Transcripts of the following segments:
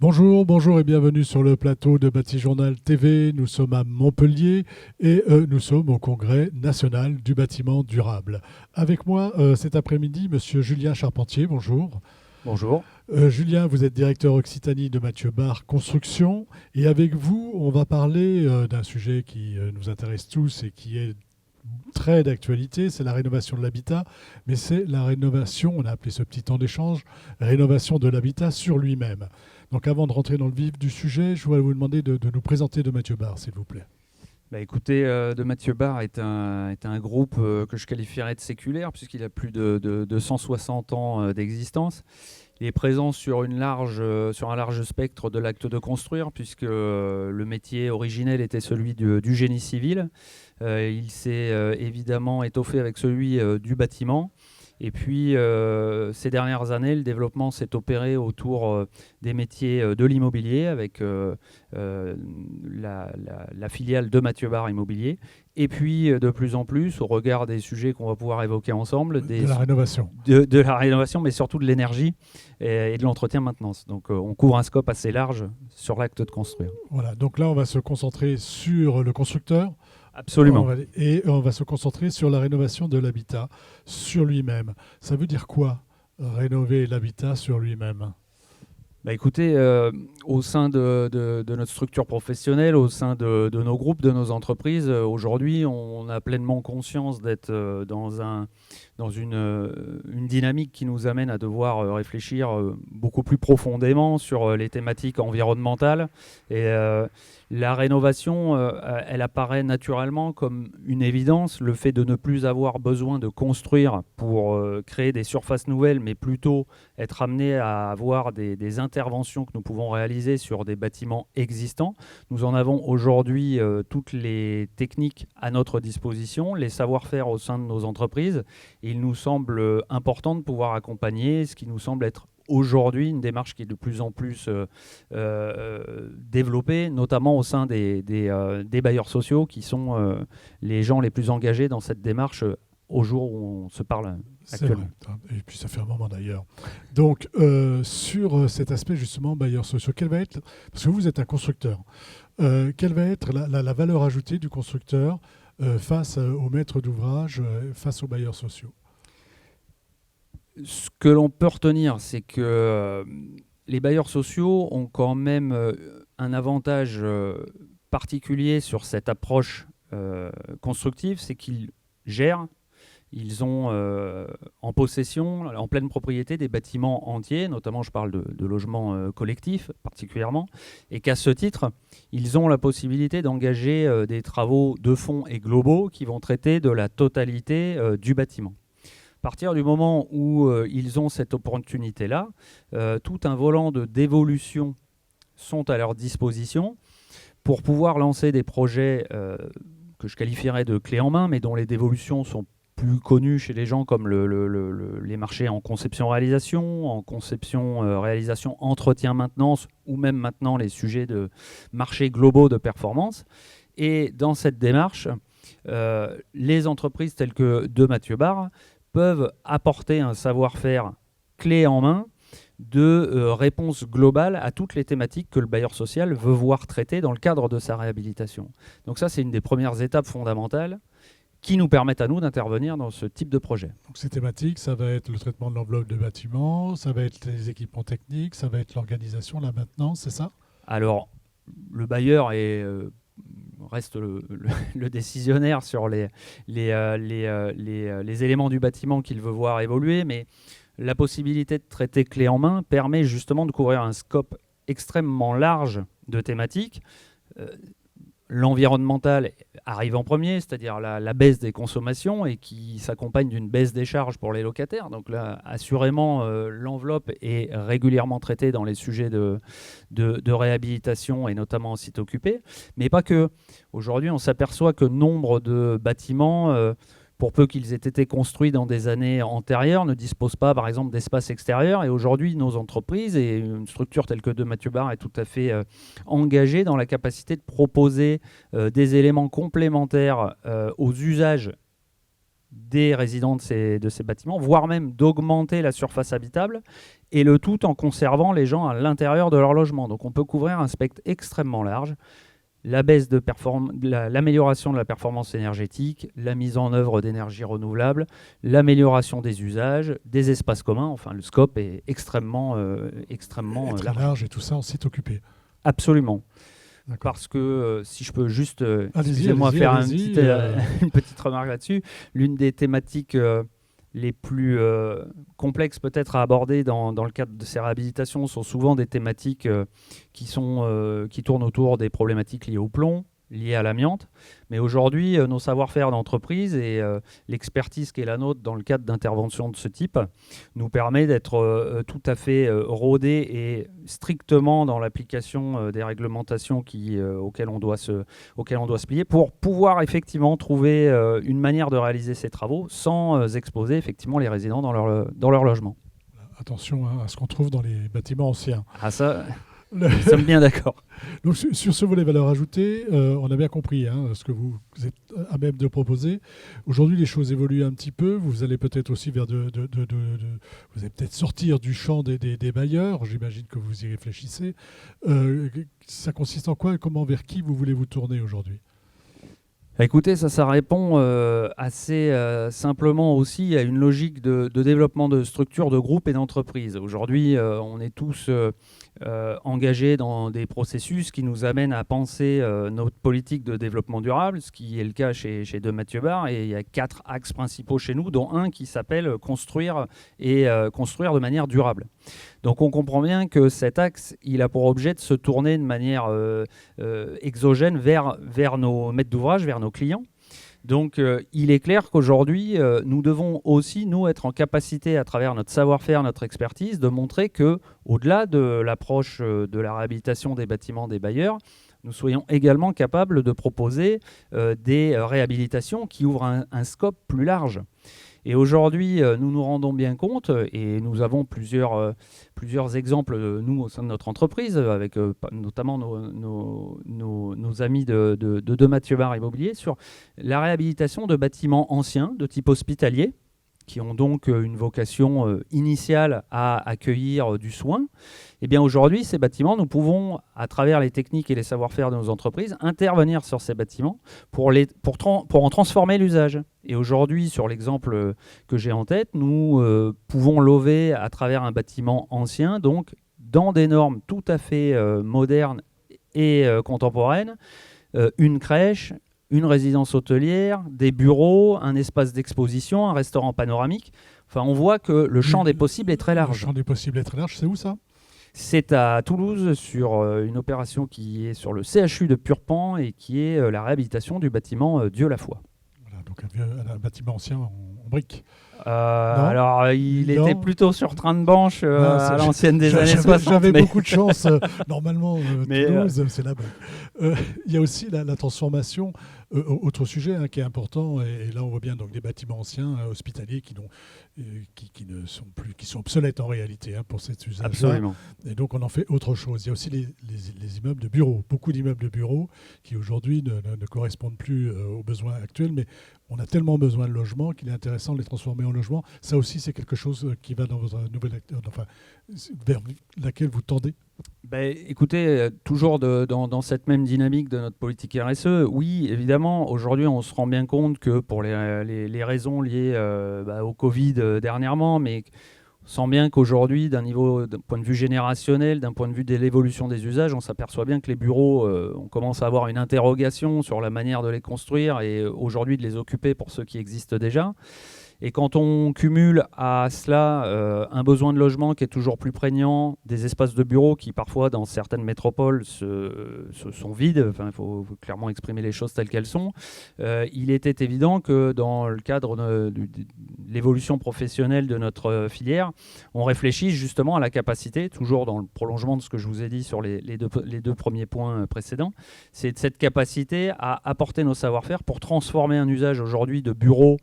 Bonjour, bonjour et bienvenue sur le plateau de Bâti-Journal TV. Nous sommes à Montpellier et nous sommes au Congrès national du bâtiment durable. Avec moi cet après-midi, monsieur Julien Charpentier, bonjour. Bonjour. Julien, vous êtes directeur Occitanie de Mathieu Barre Construction et avec vous, on va parler d'un sujet qui nous intéresse tous et qui est très d'actualité, c'est la rénovation de l'habitat, mais c'est la rénovation, on a appelé ce petit temps d'échange, rénovation de l'habitat sur lui-même. Donc avant de rentrer dans le vif du sujet, je voudrais vous demander de nous présenter de Mathieu Barre, s'il vous plaît. Écoutez, De Mathieu Barre est un groupe que je qualifierais de séculaire, puisqu'il a plus de 160 ans d'existence. Il est présent sur un large spectre de l'acte de construire, puisque le métier originel était celui du génie civil. Il s'est évidemment étoffé avec celui du bâtiment. Et puis, ces dernières années, le développement s'est opéré autour des métiers de l'immobilier, avec la filiale de Mathieu Barre Immobilier. Et puis, de plus en plus, au regard des sujets qu'on va pouvoir évoquer ensemble, De la rénovation. De la rénovation, mais surtout de l'énergie et de l'entretien-maintenance. Donc, on couvre un scope assez large sur l'acte de construire. Voilà, donc là, on va se concentrer sur le constructeur. Absolument. Et on va se concentrer sur la rénovation de l'habitat sur lui-même. Ça veut dire quoi, rénover l'habitat sur lui-même ? Écoutez, au sein de notre structure professionnelle, au sein de nos groupes, de nos entreprises, aujourd'hui, on a pleinement conscience d'être dans une dynamique qui nous amène à devoir réfléchir beaucoup plus profondément sur les thématiques environnementales. Et la rénovation, elle apparaît naturellement comme une évidence. Le fait de ne plus avoir besoin de construire pour créer des surfaces nouvelles, mais plutôt être amené à avoir des interventions que nous pouvons réaliser sur des bâtiments existants. Nous en avons aujourd'hui toutes les techniques à notre disposition, les savoir-faire au sein de nos entreprises. Et il nous semble important de pouvoir accompagner ce qui nous semble être aujourd'hui une démarche qui est de plus en plus développée, notamment au sein des bailleurs sociaux qui sont les gens les plus engagés dans cette démarche au jour où on se parle actuellement. C'est vrai. Et puis ça fait un moment d'ailleurs. Donc sur cet aspect justement bailleurs sociaux, quel va être, parce que vous êtes un constructeur, quelle va être la valeur ajoutée du constructeur face aux maîtres d'ouvrage, face aux bailleurs sociaux ? Ce que l'on peut retenir, c'est que les bailleurs sociaux ont quand même un avantage particulier sur cette approche constructive, c'est qu'ils gèrent, ils ont en possession, en pleine propriété, des bâtiments entiers, notamment je parle de logements collectifs particulièrement, et qu'à ce titre, ils ont la possibilité d'engager des travaux de fond et globaux qui vont traiter de la totalité du bâtiment. À partir du moment où ils ont cette opportunité-là, tout un volant de dévolution sont à leur disposition pour pouvoir lancer des projets que je qualifierais de clés en main, mais dont les dévolutions sont plus connues chez les gens comme les marchés en conception-réalisation, en conception-réalisation, entretien-maintenance, ou même maintenant les sujets de marchés globaux de performance. Et dans cette démarche, les entreprises telles que de Mathieu Barre peuvent apporter un savoir-faire clé en main de réponse globale à toutes les thématiques que le bailleur social veut voir traiter dans le cadre de sa réhabilitation. Donc ça, c'est une des premières étapes fondamentales qui nous permettent à nous d'intervenir dans ce type de projet. Donc ces thématiques, ça va être le traitement de l'enveloppe de bâtiment, ça va être les équipements techniques, ça va être l'organisation, la maintenance, c'est ça ? Alors, le bailleur reste le décisionnaire sur les éléments du bâtiment qu'il veut voir évoluer, mais la possibilité de traiter clé en main permet justement de couvrir un scope extrêmement large de thématiques. L'environnemental arrive en premier, c'est-à-dire la baisse des consommations et qui s'accompagne d'une baisse des charges pour les locataires. Donc là, assurément, l'enveloppe est régulièrement traitée dans les sujets de réhabilitation et notamment en site occupé. Mais pas que. Aujourd'hui, on s'aperçoit que nombre de bâtiments, pour peu qu'ils aient été construits dans des années antérieures, ne disposent pas, par exemple, d'espace extérieur. Et aujourd'hui, nos entreprises et une structure telle que de Mathieu Barre est tout à fait engagée dans la capacité de proposer des éléments complémentaires aux usages des résidents de ces bâtiments, voire même d'augmenter la surface habitable, et le tout en conservant les gens à l'intérieur de leur logement. Donc on peut couvrir un spectre extrêmement large. L'amélioration de la performance énergétique, la mise en œuvre d'énergies renouvelables, l'amélioration des usages, des espaces communs. Enfin, le scope est extrêmement très large et tout ça en site occupé. Absolument. D'accord. Parce que, si je peux juste excusez-moi, faire une petite remarque là-dessus, l'une des thématiques les plus complexes peut-être à aborder dans le cadre de ces réhabilitations sont souvent des thématiques qui tournent autour des problématiques liées au plomb, liées à l'amiante. Mais aujourd'hui, nos savoir-faire d'entreprise et l'expertise qui est la nôtre dans le cadre d'interventions de ce type nous permet d'être tout à fait rodés et strictement dans l'application des réglementations auxquelles on doit se plier pour pouvoir effectivement trouver une manière de réaliser ces travaux sans exposer effectivement les résidents dans leur logement. Attention à ce qu'on trouve dans les bâtiments anciens. Ah ça... Nous sommes bien d'accord. Donc sur ce volet valeur ajoutée, on a bien compris ce que vous êtes à même de proposer. Aujourd'hui, les choses évoluent un petit peu. Vous allez peut-être aussi vers vous allez peut-être sortir du champ des bailleurs. J'imagine que vous y réfléchissez. Ça consiste en quoi et comment, vers qui vous voulez vous tourner aujourd'hui ? Écoutez, ça répond assez simplement aussi à une logique de développement de structures, de groupes et d'entreprises. Aujourd'hui, on est tous engagés dans des processus qui nous amènent à penser notre politique de développement durable, ce qui est le cas chez De Mathieu Bar. Et il y a 4 axes principaux chez nous, dont un qui s'appelle construire et construire de manière durable. Donc on comprend bien que cet axe, il a pour objet de se tourner de manière exogène vers nos maîtres d'ouvrage, vers nos clients. Donc il est clair qu'aujourd'hui, nous devons aussi, nous, être en capacité, à travers notre savoir-faire, notre expertise, de montrer qu'au-delà de l'approche de la réhabilitation des bâtiments des bailleurs, nous soyons également capables de proposer des réhabilitations qui ouvrent un scope plus large. Et aujourd'hui, nous nous rendons bien compte, et nous avons plusieurs exemples, nous, au sein de notre entreprise, avec notamment nos amis de Mathieu Bar Immobilier, sur la réhabilitation de bâtiments anciens de type hospitalier, qui ont donc une vocation initiale à accueillir du soin. Eh bien aujourd'hui, ces bâtiments, nous pouvons, à travers les techniques et les savoir-faire de nos entreprises, intervenir sur ces bâtiments pour en transformer l'usage. Et aujourd'hui, sur l'exemple que j'ai en tête, nous pouvons lover à travers un bâtiment ancien, donc dans des normes tout à fait modernes et contemporaines, une crèche, une résidence hôtelière, des bureaux, un espace d'exposition, un restaurant panoramique. Enfin, on voit que le champ des possibles est très large. Le champ des possibles est très large. C'est où ça ? C'est à Toulouse, sur une opération qui est sur le CHU de Purpan et qui est la réhabilitation du bâtiment Dieu la foi. Voilà, donc un bâtiment ancien en briques. Alors, il était plutôt sur train de banche à l'ancienne des années 60. J'avais beaucoup de chance. Normalement, Toulouse, c'est là-bas. Il y a aussi la transformation. Autre sujet qui est important, et là on voit bien donc des bâtiments anciens hospitaliers qui ne sont plus, qui sont obsolètes en réalité pour cet usage. Absolument. Et donc on en fait autre chose. Il y a aussi les immeubles de bureaux, beaucoup d'immeubles de bureaux qui aujourd'hui ne correspondent plus aux besoins actuels, mais on a tellement besoin de logements qu'il est intéressant de les transformer en logements. Ça aussi, c'est quelque chose qui va dans votre nouvelle, vers laquelle vous tendez. Écoutez, toujours dans cette même dynamique de notre politique RSE, oui, évidemment, aujourd'hui, on se rend bien compte que pour les raisons liées au Covid dernièrement, mais on sent bien qu'aujourd'hui, d'un point de vue générationnel, d'un point de vue de l'évolution des usages, on s'aperçoit bien que les bureaux, on commence à avoir une interrogation sur la manière de les construire et aujourd'hui de les occuper pour ceux qui existent déjà. Et quand on cumule à cela un besoin de logement qui est toujours plus prégnant, des espaces de bureaux qui parfois dans certaines métropoles sont vides, il faut clairement exprimer les choses telles qu'elles sont, il était évident que dans le cadre de l'évolution professionnelle de notre filière, on réfléchisse justement à la capacité, toujours dans le prolongement de ce que je vous ai dit sur les deux premiers points précédents, c'est cette capacité à apporter nos savoir-faire pour transformer un usage aujourd'hui de bureau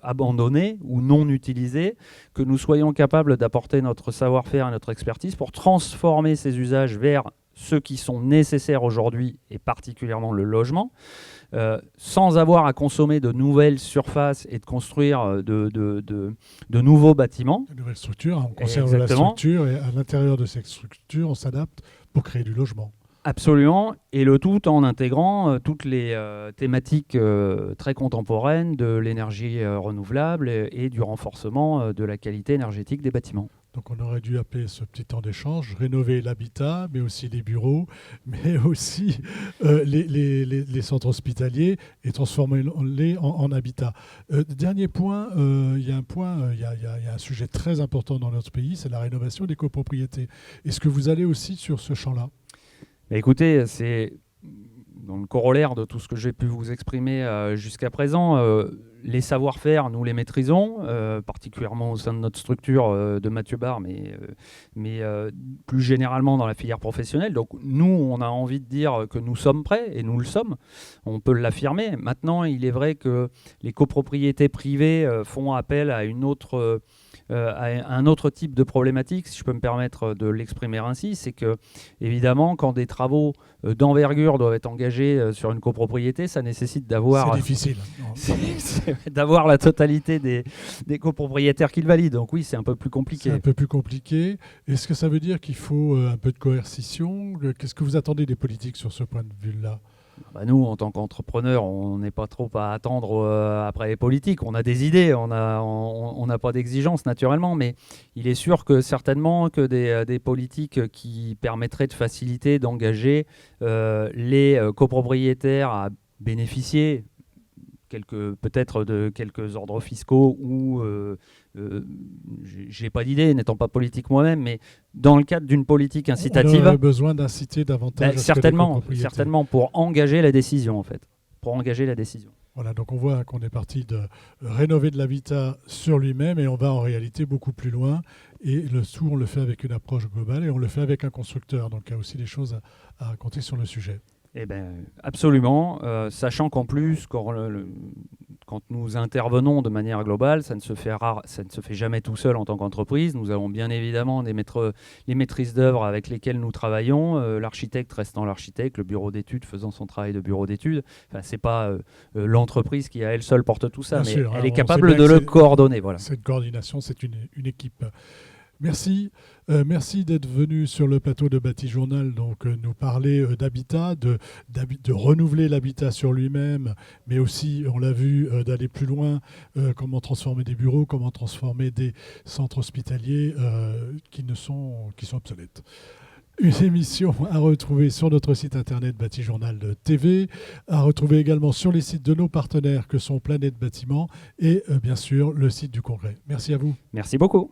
abandonnés ou non utilisés, que nous soyons capables d'apporter notre savoir-faire et notre expertise pour transformer ces usages vers ceux qui sont nécessaires aujourd'hui, et particulièrement le logement, sans avoir à consommer de nouvelles surfaces et de construire de nouveaux bâtiments. De nouvelles structures, on conserve Exactement. la structure et à l'intérieur de cette structure, on s'adapte pour créer du logement. Absolument, et le tout en intégrant toutes les thématiques très contemporaines de l'énergie renouvelable et du renforcement de la qualité énergétique des bâtiments. Donc on aurait dû appeler ce petit temps d'échange rénover l'habitat, mais aussi les bureaux, mais aussi les centres hospitaliers et transformer-les en habitat. Dernier point, il y a un sujet très important dans notre pays, c'est la rénovation des copropriétés. Est-ce que vous allez aussi sur ce champ-là ? Mais écoutez, c'est dans le corollaire de tout ce que j'ai pu vous exprimer jusqu'à présent. Les savoir-faire, nous les maîtrisons, particulièrement au sein de notre structure de Mathieu Barre, mais plus généralement dans la filière professionnelle. Donc nous, on a envie de dire que nous sommes prêts, et nous le sommes. On peut l'affirmer. Maintenant, il est vrai que les copropriétés privées font appel à un autre type de problématique, si je peux me permettre de l'exprimer ainsi, c'est que, évidemment, quand des travaux d'envergure doivent être engagés sur une copropriété, ça nécessite d'avoir... C'est difficile. d'avoir la totalité des copropriétaires qui le valident. Donc oui, c'est un peu plus compliqué. C'est un peu plus compliqué. Est-ce que ça veut dire qu'il faut un peu de coercition ? Qu'est-ce que vous attendez des politiques sur ce point de vue-là ? Nous, en tant qu'entrepreneurs, on n'est pas trop à attendre après les politiques. On a des idées, on n'a pas d'exigences naturellement, mais il est sûr que certainement que des politiques qui permettraient de faciliter, d'engager les copropriétaires à bénéficier peut-être de quelques ordres fiscaux ou j'ai pas d'idée, n'étant pas politique moi-même, mais dans le cadre d'une politique incitative, on aurait besoin d'inciter davantage certainement pour engager la décision en fait, Voilà, donc on voit qu'on est parti de rénover de l'habitat sur lui-même et on va en réalité beaucoup plus loin. Et le tout, on le fait avec une approche globale et on le fait avec un constructeur. Donc il y a aussi des choses à raconter sur le sujet. Eh bien, absolument, sachant qu'en plus, quand nous intervenons de manière globale, ça ne se fait jamais tout seul en tant qu'entreprise. Nous avons bien évidemment les maîtrises d'œuvre avec lesquelles nous travaillons, l'architecte restant l'architecte, le bureau d'études faisant son travail de bureau d'études. Enfin, c'est pas l'entreprise qui à elle seule porte tout ça, bien mais sûr, elle est capable de le coordonner. Voilà. Cette coordination, c'est une équipe. Merci. Merci d'être venu sur le plateau de Bâti Journal, donc nous parler d'habitat, de renouveler l'habitat sur lui-même, mais aussi, on l'a vu, d'aller plus loin, comment transformer des bureaux, comment transformer des centres hospitaliers qui sont obsolètes. Une émission à retrouver sur notre site internet Bâti Journal TV, à retrouver également sur les sites de nos partenaires que sont Planète Bâtiment et bien sûr le site du Congrès. Merci à vous. Merci beaucoup.